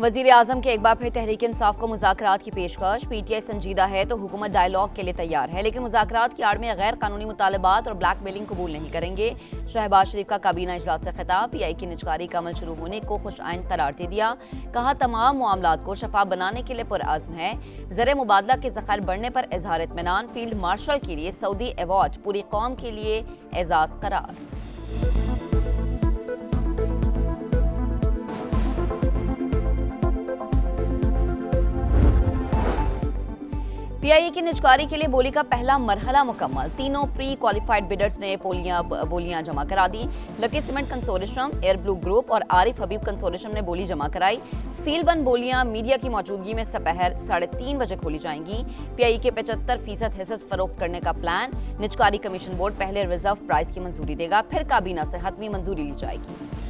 वजीर आजम के एक बार फिर तहरीक इंसाफ को मुज़ाकरात की पेशकश। पीटीआई संजीदा है तो हुकूमत डायलॉग के लिए तैयार है, लेकिन मुज़ाकरात की आड़ में गैर कानूनी मुतालबात और ब्लैकमेलिंग कबूल नहीं करेंगे। शहबाज शरीफ का काबीना इजलास से खिताब। पीआई की निजकारी का अमल शुरू होने को खुश आइन करार दे दिया। कहा तमाम मामलात को शफाफ बनाने के लिए पुरअज़्म है। ज़र मुबादला के ज़खायर बढ़ने पर इजहार इत्मीनान। फील्ड मार्शल के लिए सऊदी अवार्ड पूरी कौम के लिए एजाज़ करार। पीआईए की निजकारी के लिए बोली का पहला मरहला मुकम्मल। तीनों प्री क्वालिफाइड बिडर्स ने बोलियां जमा करा दी। Lucky cement consortium, air blue group और आरिफ हबीब कंसोर्शियम ने बोली जमा कराई। सीलबंद बोलियां मीडिया की मौजूदगी में दोपहर 3:30 बजे खोली जाएंगी। पीआईए के 75% हिस्सेस फरोख्त करने का प्लान। निजकारी कमीशन बोर्ड पहले रिजर्व प्राइस की मंजूरी देगा, फिर काबीना से हतमी मंजूरी ली जाएगी।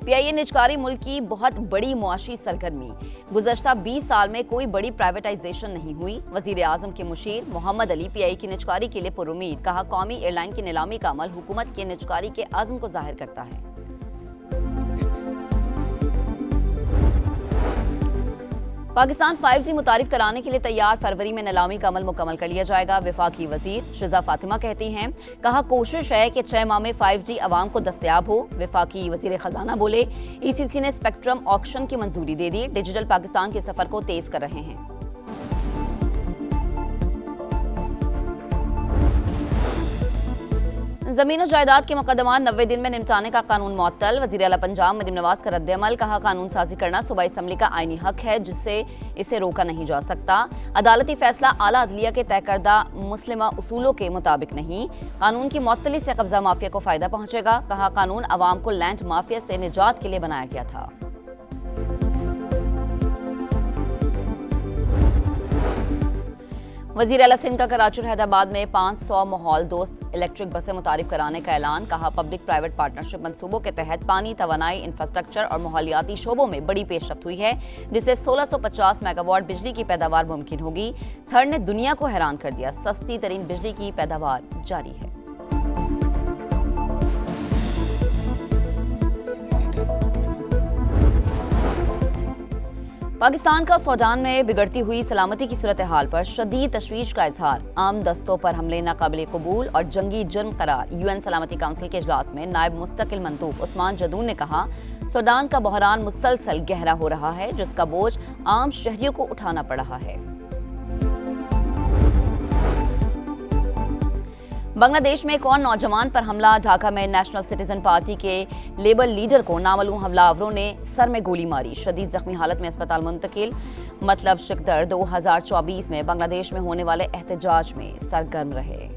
पीआईए निजकारी मुल्क की बहुत बड़ी मुआशी सरगर्मी। गुज़श्ता 20 साल में कोई बड़ी प्राइवेटाइजेशन नहीं हुई। वजीर आजम के मुशीर मोहम्मद अली पीआईए की निजकारी के लिए पुरुमीद। कहा कौमी एयरलाइन की नीलामी का अमल हुकूमत के निजकारी के आज़म को जाहिर करता है। पाकिस्तान 5G मुतारिफ कराने के लिए तैयार। फरवरी में नीलामी का अमल मुकम्मल कर लिया जाएगा। वफाकी वजीर शिजा फातिमा कहती हैं, कहा कोशिश है कि 6 माह में 5G अवाम को दस्तयाब हो। वफाकी वजीर खजाना बोले ईसीसी ने स्पेक्ट्रम ऑक्शन की मंजूरी दे दी। डिजिटल पाकिस्तान के सफर को तेज कर रहे हैं। जमीन और जायदाद के मुकदमा 90 दिन में निपटाने का कानून मुअत्तल। वजीर आला पंजाब मरीम नवाज का रद्द-ए-अमल। कहा कानून साजी करना सूबाई असम्बली का आईनी हक है, जिससे इसे रोका नहीं जा सकता। अदालती फैसला आला अदलिया के तय करदा मुस्लिमा उसूलों के मुताबिक नहीं। कानून की मुअत्तली से कब्जा माफिया को फायदा पहुंचेगा। कहा कानून अवाम को लैंड माफिया से निजात के लिए बनाया गया था। वजीर आला सिंध का कराची और हैदराबाद में 500 माहौल दोस्त इलेक्ट्रिक बसें मुतारिफ कराने का ऐलान। कहा पब्लिक प्राइवेट पार्टनरशिप मंसूबों के तहत पानी, तवानाई, इंफ्रास्ट्रक्चर और माहौलियाती शोबों में बड़ी पेशरफ्त हुई है, जिससे 1650 मेगावाट बिजली की पैदावार मुमकिन होगी। थर्ड ने दुनिया को हैरान कर दिया, सस्ती तरीन बिजली की पैदावार जारी है। पाकिस्तान का सूडान में बिगड़ती हुई सलामती की सूरत हाल पर शदीद तशवीश का इजहार। आम दस्तों पर हमले नाकाबिले कबूल और जंगी जुर्म करार। यूएन सलामती काउंसिल के इजलास में नायब मुस्तकिल मंदूब उस्मान जदून ने कहा सूडान का बहरान मुसलसल गहरा हो रहा है, जिसका बोझ आम शहरियों को उठाना पड़ रहा है। बांग्लादेश में एक और नौजवान पर हमला। ढाका में नेशनल सिटीजन पार्टी के लेबर लीडर को नामालूम हमलावरों ने सर में गोली मारी। शदीद जख्मी हालत में अस्पताल मुंतकिल। मतलब शिकदर 2024 में बांग्लादेश में होने वाले एहतजाज में सरगर्म रहे।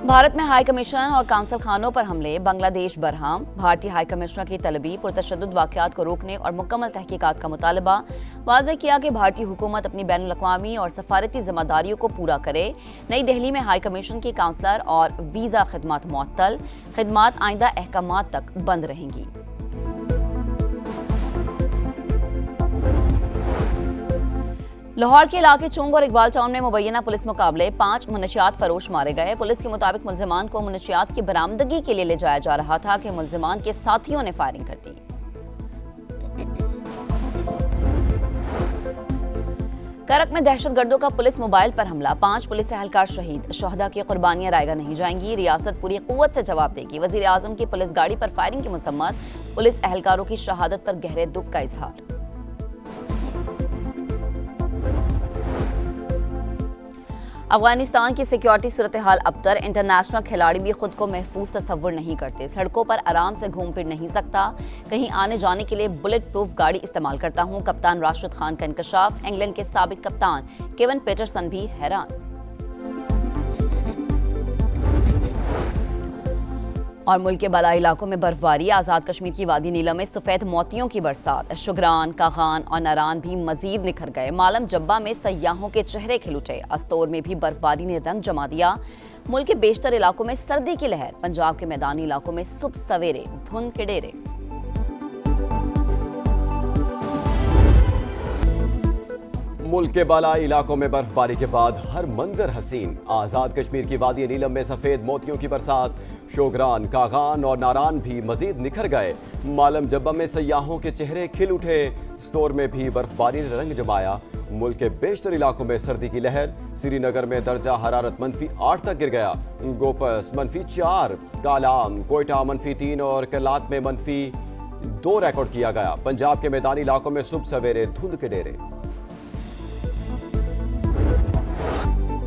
भारत में हाई कमीशन और काउंसिल खानों पर हमले। बांग्लादेश बरहम। भारतीय हाई कमिश्नर की तलबी पुरतशद्दुद वाक़यात को रोकने और मुकम्मल तहकीकात का मुतालबा। वाज़ेह किया कि भारतीय हुकूमत अपनी बैनुल अक़वामी और सफारती जिम्मेदारियों को पूरा करे। नई दिल्ली में हाई कमीशन की काउंसलर और वीज़ा खिदमात मुअत्तल। खिदमात आइंदा अहकामात तक बंद रहेंगी। लाहौर के इलाके चुंग और इकबाल टाउन में मुबैना पुलिस मुकाबले। 5 मुनशियात फरोश मारे गए। पुलिस के मुताबिक मुल्जिमान को मुनशियात की बरामदगी के लिए ले जाया जा रहा था कि मुल्जिमान के साथियों ने फायरिंग कर दी। करक में दहशतगर्दों का पुलिस मोबाइल पर हमला। 5 पुलिस एहलकार शहीद। शहदा की कुर्बानियां रायगा नहीं जाएंगी। रियासत पूरी कुव्वत से जवाब देगी। वजीर आजम की पुलिस गाड़ी पर फायरिंग की मसम्मत। पुलिस एहलकारों की शहादत पर गहरे दुख का इजहार। अफगानिस्तान की सिक्योरिटी सूरत हाल अबतर। इंटरनेशनल खिलाड़ी भी खुद को महफूज तस्वुर नहीं करते। सड़कों पर आराम से घूम फिर नहीं सकता। कहीं आने जाने के लिए बुलेट प्रूफ गाड़ी इस्तेमाल करता हूं। कप्तान राशिद खान का इंकशाफ। इंग्लैंड के साबिक कप्तान केविन पीटरसन भी हैरान। और मुल्क के बालाई इलाकों में बर्फबारी। आज़ाद कश्मीर की वादी नीला में सफ़ेद मोतियों की बरसात। शुगरान, कागान और नारान भी मजीद निखर गए। मालम जब्बा में सयाहों के चेहरे खिल उठे। अस्तोर में भी बर्फबारी ने रंग जमा दिया। मुल्क के बेशतर इलाकों में सर्दी की लहर। पंजाब के मैदानी इलाकों में सुबह सवेरे धुंध के डेरे। मुल्क के बालाई इलाकों में बर्फबारी के बाद हर मंजर हसीन। आजाद कश्मीर की वादी नीलम में सफेद मोतियों की बरसात। शोगरान, कागान और नारान भी मजीद निखर गए। मालम जब्बा में सयाहों के चेहरे खिल उठे। स्टोर में भी बर्फबारी ने रंग जमाया। मुल्क के बेशतर इलाकों में सर्दी की लहर। श्रीनगर में दर्जा हरारत -8 तक गिर गया। गोपस -4, कालाम, कोयटा -3 और करलात में -2 रिकॉर्ड किया गया। पंजाब के मैदानी इलाकों में सुबह सवेरे धुंध के डेरे।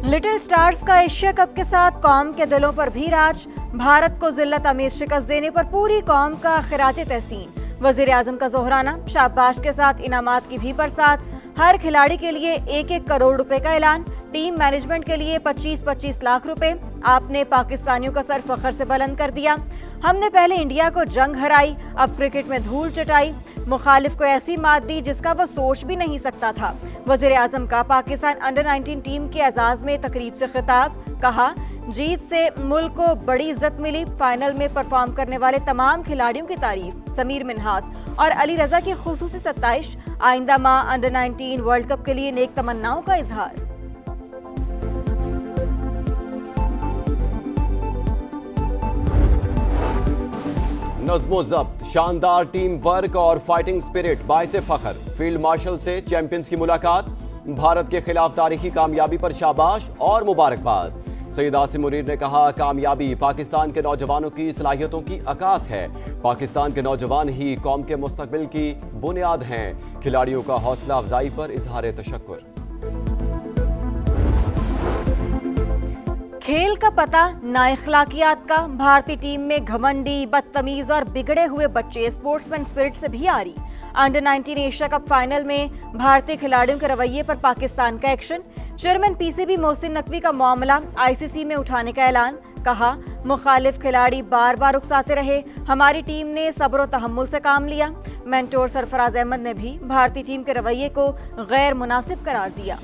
लिटिल स्टार्स का एशिया कप के साथ कौम के दिलों पर भी राज। भारत को जिल्लत आमेज शिकस्त देने पर पूरी कौम का खिराज तहसीन। वजीर आजम का जोहराना, शाबाश के साथ इनामात की भी बरसात। हर खिलाड़ी के लिए 1-1 करोड़ रुपए का ऐलान। टीम मैनेजमेंट के लिए 25-25 लाख रुपए। आपने पाकिस्तानियों का सर फख्र से बुलंद कर दिया। हमने पहले इंडिया को जंग हराई, अब क्रिकेट में धूल चटाई। मुखालिफ को ऐसी मात दी जिसका वो सोच भी नहीं सकता था। वजीर आजम का पाकिस्तान अंडर-19 टीम के एजाज में तकरीब से खिताब। कहा, जीत से मुल्क को बड़ी इज्जत मिली। फाइनल में परफॉर्म करने वाले तमाम खिलाड़ियों की तारीफ। समीर मिन्हास और अली रजा की खुसूसी सत्ताइश। आइंदा माह अंडर-19 वर्ल्ड कप के लिए नेक तमन्नाओं का इजहार। नज़्मो ज़ब्त, शानदार टीम वर्क और फाइटिंग स्पिरिट बाइसे फख्र। फील्ड मार्शल से चैंपियंस की मुलाकात। भारत के खिलाफ तारीखी कामयाबी पर शाबाश और मुबारकबाद। सईद आसिम मुनीर ने कहा, कामयाबी पाकिस्तान के नौजवानों की सलाहियतों की अकास है। पाकिस्तान के नौजवान ही कौम के मुस्तकबिल की बुनियाद हैं। खिलाड़ियों का हौसला अफजाई पर इजहार तशक्कुर। खेल का पता ना इखलाकियात का। भारतीय टीम में घमंडी, बदतमीज और बिगड़े हुए बच्चे स्पोर्ट्समैन स्पिरिट से भी आ रही। अंडर-19 एशिया कप फाइनल में भारतीय खिलाड़ियों के रवैये पर पाकिस्तान का action. Chairman PCB Mohsin Naqvi का मामला आईसीसी में उठाने का ऐलान। कहा, मुखालिफ खिलाड़ी बार बार उकसाते रहे, हमारी टीम ने सब्र और तहम्मुल से काम लिया। मेंटोर सरफराज अहमद ने भी भारतीय टीम के रवैये को गैर मुनासिब करार दिया।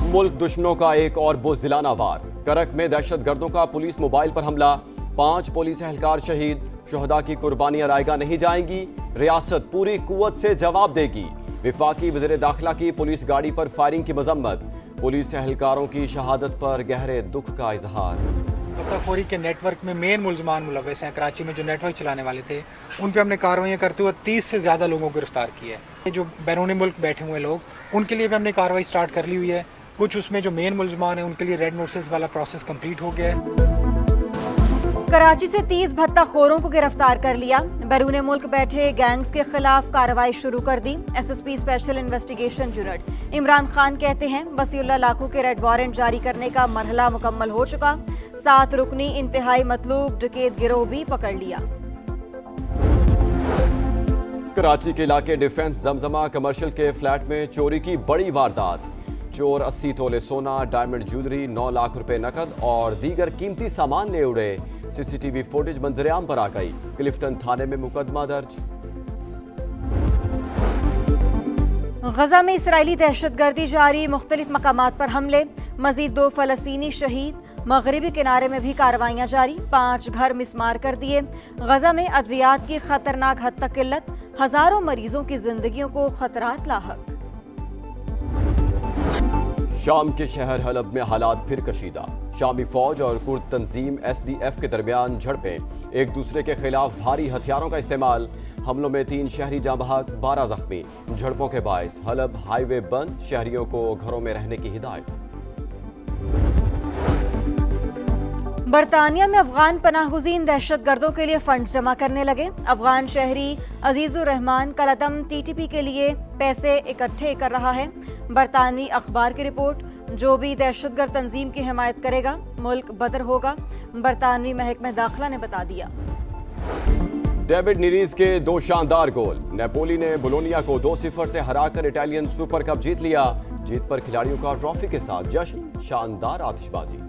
मुल्क दुश्मनों का एक और बुज़दिलाना वार। करक में दहशतगर्दों का पुलिस मोबाइल पर हमला। 5 पुलिस एहलकार शहीद। शुहदा की कुर्बानियां रायगा नहीं जाएंगी। रियासत पूरी कुव्वत से जवाब देगी। विफाकी वज़ीर दाखिला की पुलिस गाड़ी पर फायरिंग की मजम्मत। पुलिस एहलकारों की शहादत पर गहरे दुख का इजहार। पत्ताखोरी के नेटवर्क में मेन मुलजमान मुलव्वस हैं। कराची में जो नेटवर्क चलाने वाले थे, उन पे हमने कार्रवाई करते हुए 30 से ज़्यादा लोगों को गिरफ्तार किया है। जो बैरून मुल्क बैठे हुए लोग, उनके लिए भी हमने कार्रवाई स्टार्ट कर ली हुई है। कुछ उसमें जो मेन मुलजमान है, उनके लिए रेड नोटिस वाला प्रोसेस कंप्लीट हो गया है। कराची से 30 भत्ताखोरों को गिरफ्तार कर लिया। बैरून मुल्क बैठे गैंग्स के खिलाफ कार्रवाई शुरू कर दी। SSP special investigation unit Imran Khan कहते हैं, वसीउल्लाह लाखों के रेड वारंट जारी करने का मरहला मुकम्मल हो चुका। 7 रुकनी इंतहाई मतलूब डकैत गिरोह भी पकड़ लिया। कराची के इलाके डिफेंस जमजमा कमर्शियल के फ्लैट में चोरी की बड़ी वारदात। चोर 80 तोले सोना, डायमंड ज्वेलरी, 9 लाख रुपए नकद और दीगर कीमती सामान ले उड़े। सीसीटीवी फुटेज मंजरेआम पर आ गई। क्लिफ्टन थाने में मुकदमा दर्ज। गजा में इसराइली दहशतगर्दी जारी। मुख्तलिफ मकामात पर हमले। मजीद 2 फलस्तीनी शहीद। मगरबी किनारे में भी कार्रवाइयां जारी। 5 घर मिसमार कर दिए। गजा में अद्वियात की खतरनाक हद तक किल्लत। हजारों मरीजों की जिंदगियों को खतरात लाहक। शाम के शहर हलब में हालात फिर कशीदा। शामी फौज और कुर्द तंजीम एसडीएफ के दरमियान झड़पें। एक दूसरे के खिलाफ भारी हथियारों का इस्तेमाल। हमलों में 3 शहरी जाँ बहक, 12 जख्मी। झड़पों के बायस हलब हाईवे बंद। शहरियों को घरों में रहने की हिदायत। बरतानिया में अफगान पनाहगुज़ीन दहशतगर्दों के लिए फंड जमा करने लगे। अफगान शहरी अजीजुर रहमान कलदम टीटीपी के लिए पैसे इकट्ठे कर रहा है। बरतानवी अखबार की रिपोर्ट, जो भी दहशतगर्द तंजीम की हिमायत करेगा मुल्क बदर होगा। बरतानवी महकमा दाखिला ने बता दिया। डेविड नीरीज के 2 शानदार गोल। नेपोली ने बोलोनिया को 2-0 से हराकर इटालियन सुपर कप जीत लिया। जीत पर खिलाड़ियों का ट्रॉफी के साथ जश्न, शानदार आतिशबाजी।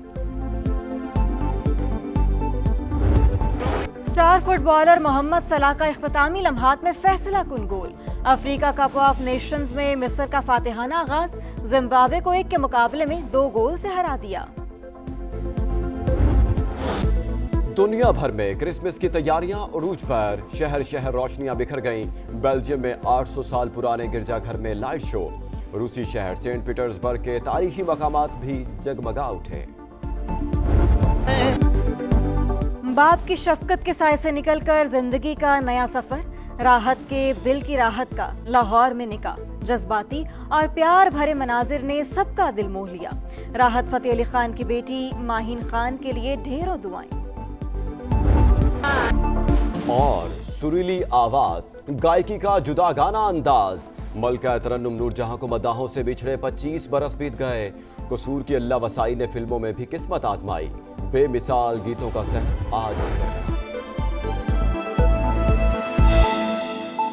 स्टार फुटबॉलर मोहम्मद सलाह का इख्तितामी लम्हात में फैसला कुन गोल। अफ्रीका कप ऑफ नेशंस में मिस्र का फातिहाना आगाज। जिम्बाब्वे को 1 के मुकाबले में 2 गोल से हरा दिया। दुनिया भर में क्रिसमस की तैयारियां उरूज पर। शहर शहर रोशनियां बिखर गईं। बेल्जियम में 800 साल पुराने गिरजाघर में लाइट शो। रूसी शहर सेंट पीटर्सबर्ग के तारीखी मकामात भी जगमगा उठे। बाप की शफकत के साए से निकलकर जिंदगी का नया सफर, राहत के दिल की राहत का लाहौर में निकाह। जज्बाती और प्यार भरे मनाजिर ने सबका दिल मोह लिया। राहत फतेह अली खान की बेटी माहीन खान के लिए ढेरों दुआएं। और सुरीली आवाज, गायकी का जुदा गाना अंदाज। मलका तरन्नुम नूरजहां को मदाहों से बिछड़े 25 बरस बीत गए। कसूर की अल्लाह वसाई ने फिल्मों में भी किस्मत आजमाई। बेमिसाल गीतों का सेट आज